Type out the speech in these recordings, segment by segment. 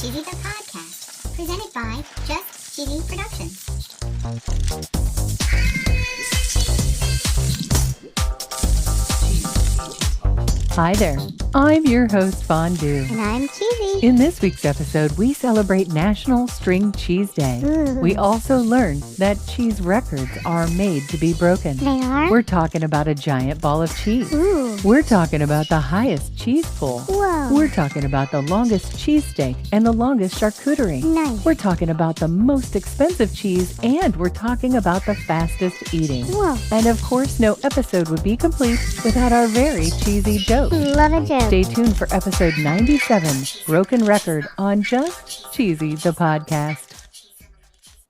Cheesy the Podcast, presented by Just Cheesy Productions. Hi there, I'm your host Fondue. And I'm Cheesy. In this week's episode, we celebrate National String Cheese Day. Ooh. We also learned that cheese records are made to be broken. They are? We're talking about a giant ball of cheese. Ooh. We're talking about the highest cheese pull. Whoa. We're talking about the longest cheesesteak and the longest charcuterie. Nice. We're talking about the most expensive cheese, and we're talking about the fastest eating. Whoa. And of course, no episode would be complete without our very cheesy joke. Love a joke. Stay tuned for episode 97, Broken Record on Just Cheesy the Podcast.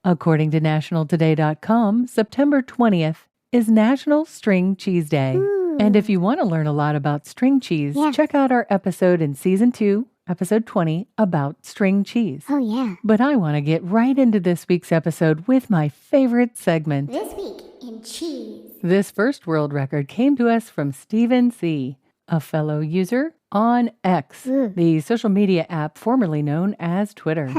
According to nationaltoday.com, September 20th is National String Cheese Day. Ooh. And if you want to learn a lot about string cheese, check out our episode in Season 2, Episode 20, about string cheese. Oh, yeah. But I want to get right into this week's episode with my favorite segment. This week in cheese. This first world record came to us from Stephen C., a fellow user on X, the social media app formerly known as Twitter.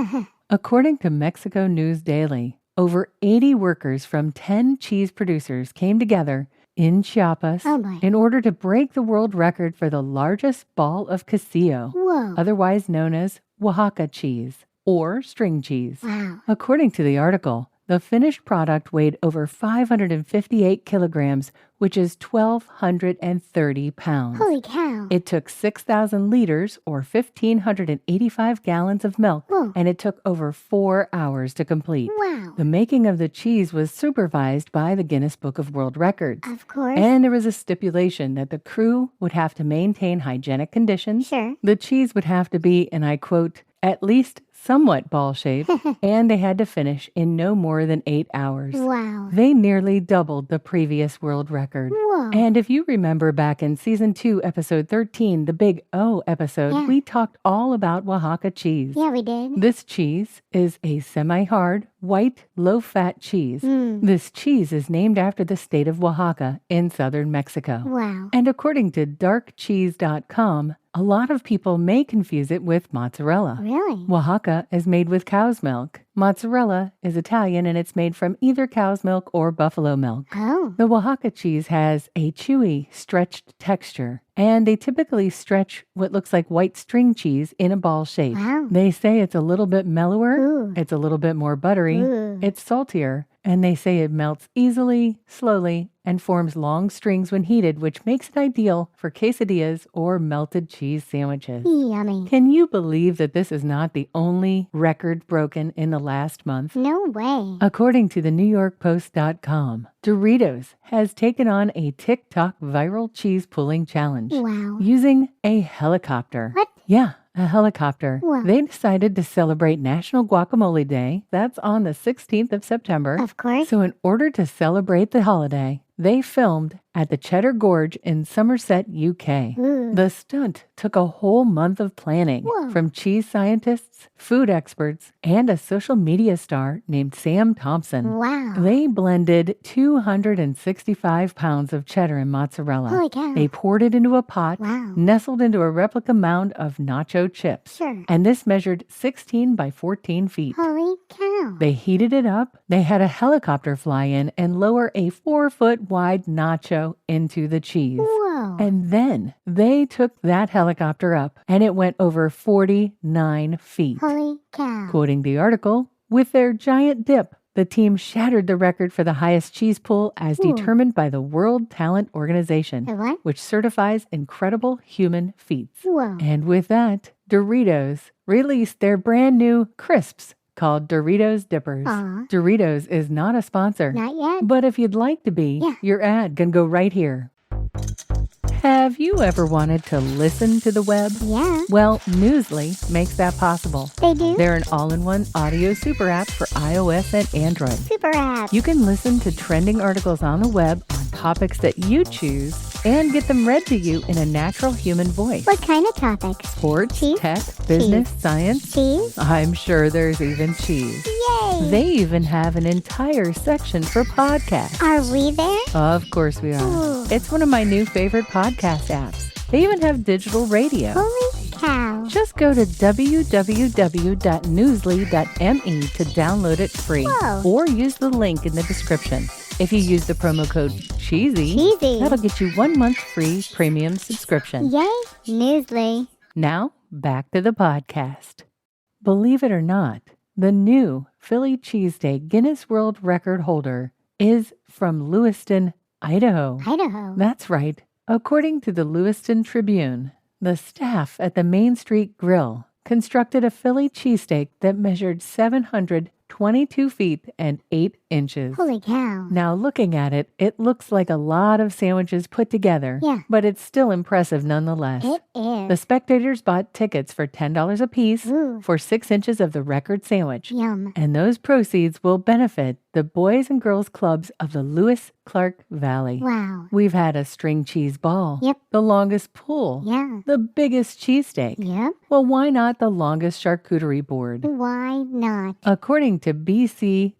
According to Mexico News Daily, over 80 workers from 10 cheese producers came together in Chiapas in order to break the world record for the largest ball of quesillo, otherwise known as Oaxaca cheese or string cheese. Wow. According to the article, the finished product weighed over 558 kilograms, which is 1,230 pounds. Holy cow. It took 6,000 liters, or 1,585 gallons of milk, and it took over 4 hours to complete. Wow. The making of the cheese was supervised by the Guinness Book of World Records. Of course. And there was a stipulation that the crew would have to maintain hygienic conditions. Sure. The cheese would have to be, and I quote, at least somewhat ball-shaped, and they had to finish in no more than 8 hours. Wow. They nearly doubled the previous world record. Whoa. And if you remember back in Season 2, Episode 13, the Big O episode, we talked all about Oaxaca cheese. Yeah, we did. This cheese is a semi-hard, white, low-fat cheese. This cheese is named after the state of Oaxaca in southern Mexico. Wow. And according to darkcheese.com, a lot of people may confuse it with mozzarella. Really? Oaxaca is made with cow's milk. Mozzarella is Italian, and it's made from either cow's milk or buffalo milk. Oh. The Oaxaca cheese has a chewy, stretched texture, and they typically stretch what looks like white string cheese in a ball shape. Wow. They say it's a little bit mellower, Ooh. it's a little bit more buttery, it's saltier, and they say it melts easily, slowly, and forms long strings when heated, which makes it ideal for quesadillas or melted cheese sandwiches. Yummy. Can you believe that this is not the only record broken in the last month? No way. According to the NewYorkPost.com, Doritos has taken on a TikTok viral cheese pulling challenge. Wow. Using a helicopter. What? Yeah, a helicopter. Wow. They decided to celebrate National Guacamole Day. That's on the 16th of September. Of course. So in order to celebrate the holiday, they filmed at the Cheddar Gorge in Somerset, UK. The stunt took a whole month of planning from cheese scientists, food experts, and a social media star named Sam Thompson. Wow. They blended 265 pounds of cheddar and mozzarella. Holy cow. They poured it into a pot, Wow. nestled into a replica mound of nacho chips. Sure. And this measured 16 by 14 feet. Holy cow. They heated it up. They had a helicopter fly in and lower a 4-foot wide nacho into the cheese. Whoa. And then they took that helicopter up and it went over 49 feet. Holy cow. Quoting the article, with their giant dip, the team shattered the record for the highest cheese pull as determined by the World Talent Organization, What? which certifies incredible human feats. Whoa. And with that, Doritos released their brand new crisps called Doritos Dippers. Doritos is not a sponsor. Not yet. But if you'd like to be, your ad can go right here. Have you ever wanted to listen to the web? Yeah. Well, Newsly makes that possible. They do? They're an all-in-one audio super app for iOS and Android. Super app. You can listen to trending articles on the web on topics that you choose and get them read to you in a natural human voice. What kind of topics? Sports, Cheese? tech, business, science. Cheese? I'm sure there's even cheese. Yay. They even have an entire section for podcasts. Are we there? Of course we are. Ooh. It's one of my new favorite podcast apps. They even have digital radio. Holy cow. Just Just go to www.newsly.me to download it free. Whoa. Or use the link in the description. If you use the promo code CHEESY, that'll get you 1 month free premium subscription. Yay, Newsly. Now, back to the podcast. Believe it or not, the new Philly cheesesteak Guinness World Record holder is from Lewiston, Idaho. Idaho. That's right. According to the Lewiston Tribune, the staff at the Main Street Grill constructed a Philly cheesesteak that measured 722 feet and 8 inches. Holy cow. Now, looking at it, it looks like a lot of sandwiches put together, Yeah. but it's still impressive nonetheless. It is. The spectators bought tickets for $10 apiece Ooh. for 6 inches of the record sandwich. Yum. And those proceeds will benefit the Boys and Girls Clubs of the Lewis-Clark Valley. Wow. We've had a string cheese ball, Yep. the longest pool, Yeah. the biggest cheesesteak. Yep. Well, why not the longest charcuterie board? Why not? According to bc.ctvnews.ca,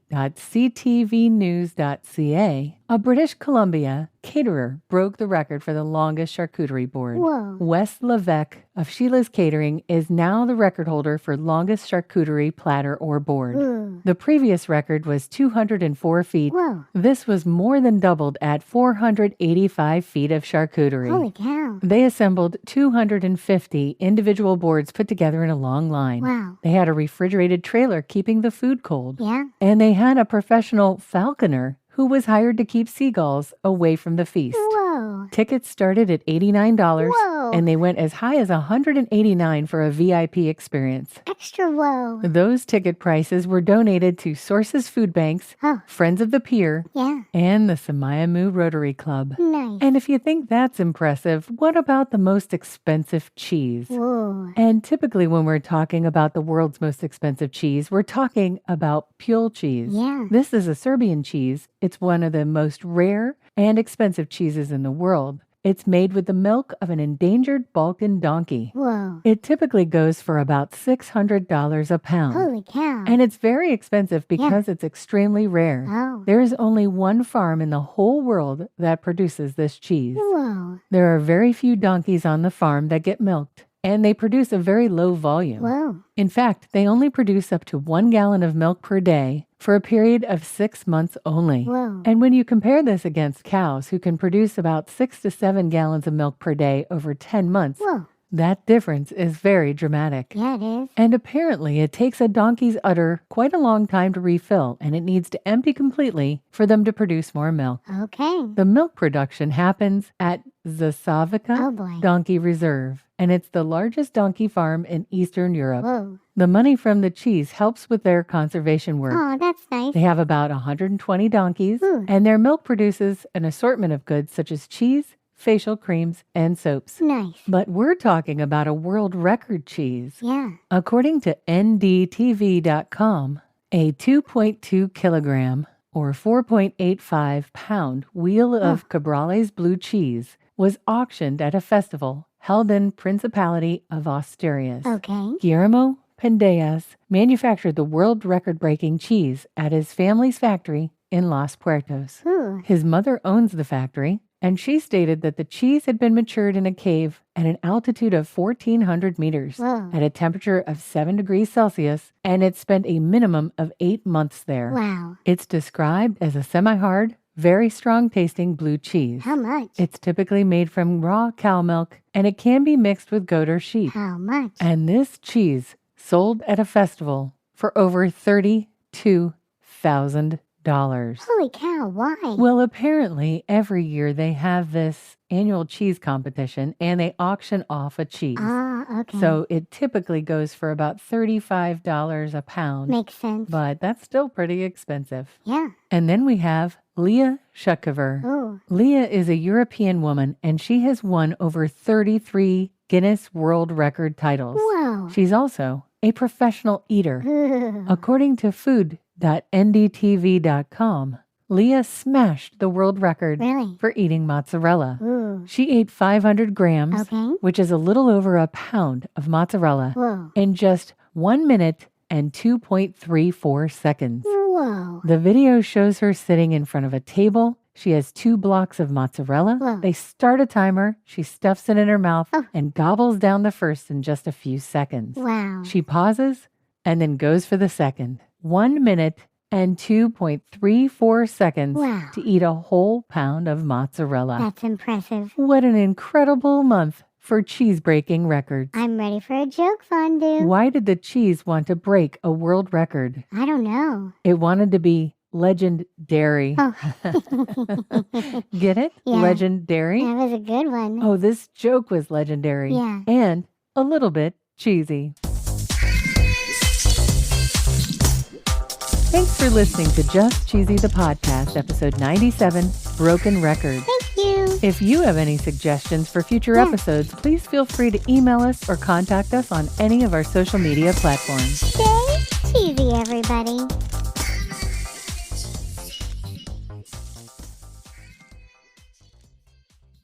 a British Columbia caterer broke the record for the longest charcuterie board. Whoa. Wes Levesque of Sheila's Catering is now the record holder for longest charcuterie platter or board. Ooh. The previous record was 204 feet. Whoa. This was more than doubled at 485 feet of charcuterie. Holy cow. They assembled 250 individual boards put together in a long line. Wow. They had a refrigerated trailer keeping the food cold. Yeah. And they had a professional falconer who was hired to keep seagulls away from the feast. Whoa. Tickets started at $89, Whoa. and they went as high as $189 for a VIP experience. Extra whoa. Those ticket prices were donated to Sources Food Banks, Oh. Friends of the Pier, Yeah. and the Semiahmoo Rotary Club. Nice. And if you think that's impressive, what about the most expensive cheese? Whoa. And typically when we're talking about the world's most expensive cheese, we're talking about Pule cheese. Yeah. This is a Serbian cheese. It's one of the most rare and expensive cheeses in the world. It's made with the milk of an endangered Balkan donkey. Whoa. It typically goes for about $600 a pound. Holy cow. And it's very expensive because it's extremely rare. Oh. There is only one farm in the whole world that produces this cheese. Whoa. There are very few donkeys on the farm that get milked, and they produce a very low volume. Whoa. In fact, they only produce up to 1 gallon of milk per day for a period of 6 months only. Whoa. And when you compare this against cows who can produce about 6 to 7 gallons of milk per day over 10 months, Whoa. that difference is very dramatic. Yeah, it is. And apparently it takes a donkey's udder quite a long time to refill, and it needs to empty completely for them to produce more milk. Okay. The milk production happens at Zasavica Oh boy. Donkey Reserve, and it's the largest donkey farm in Eastern Europe. Whoa. The money from the cheese helps with their conservation work. Oh, that's nice. They have about 120 donkeys, Ooh. and their milk produces an assortment of goods such as cheese, facial creams, and soaps. Nice. But we're talking about a world record cheese. Yeah. According to NDTV.com, a 2.2 kilogram or 4.85 pound wheel of Cabrales blue cheese was auctioned at a festival held in Principality of Asturias. Okay. Guillermo Pendeas manufactured the world record-breaking cheese at his family's factory in Los Puertos. Ooh. His mother owns the factory, and she stated that the cheese had been matured in a cave at an altitude of 1,400 meters Whoa. at a temperature of 7 degrees Celsius, and it spent a minimum of 8 months there. Wow. It's described as a semi-hard, very strong-tasting blue cheese. How much? It's typically made from raw cow milk, and it can be mixed with goat or sheep. How much? And this cheese sold at a festival for over $32,000. Holy cow, why? Well, apparently every year they have this annual cheese competition and they auction off a cheese. Ah, okay. So it typically goes for about $35 a pound. Makes sense. But that's still pretty expensive. Yeah. And then we have Leah Shukover. Ooh. Leah is a European woman and she has won over 33 Guinness World Record titles. Whoa. She's also a professional eater. Ooh. According to food.ndtv.com, Leah smashed the world record Really? for eating mozzarella. Ooh. She ate 500 grams, Okay. which is a little over a pound of mozzarella, Whoa. in just 1 minute and 2.34 seconds. Whoa. The video shows her sitting in front of a table, She has 2 blocks of mozzarella. Whoa. They start a timer. She stuffs it in her mouth Oh. and gobbles down the first in just a few seconds. Wow. She pauses and then goes for the second. 1 minute and 2.34 seconds Wow. to eat a whole pound of mozzarella. That's impressive. What an incredible month for cheese-breaking records. I'm ready for a joke, Fondue. Why did the cheese want to break a world record? I don't know. It wanted to be legendary. Oh. Get it? Yeah. Legendary? That was a good one. Oh, this joke was legendary. Yeah. And a little bit cheesy. Thanks for listening to Just Cheesy the Podcast, episode 97, Broken Records. Thank you. If you have any suggestions for future episodes, please feel free to email us or contact us on any of our social media platforms. Stay cheesy, everybody.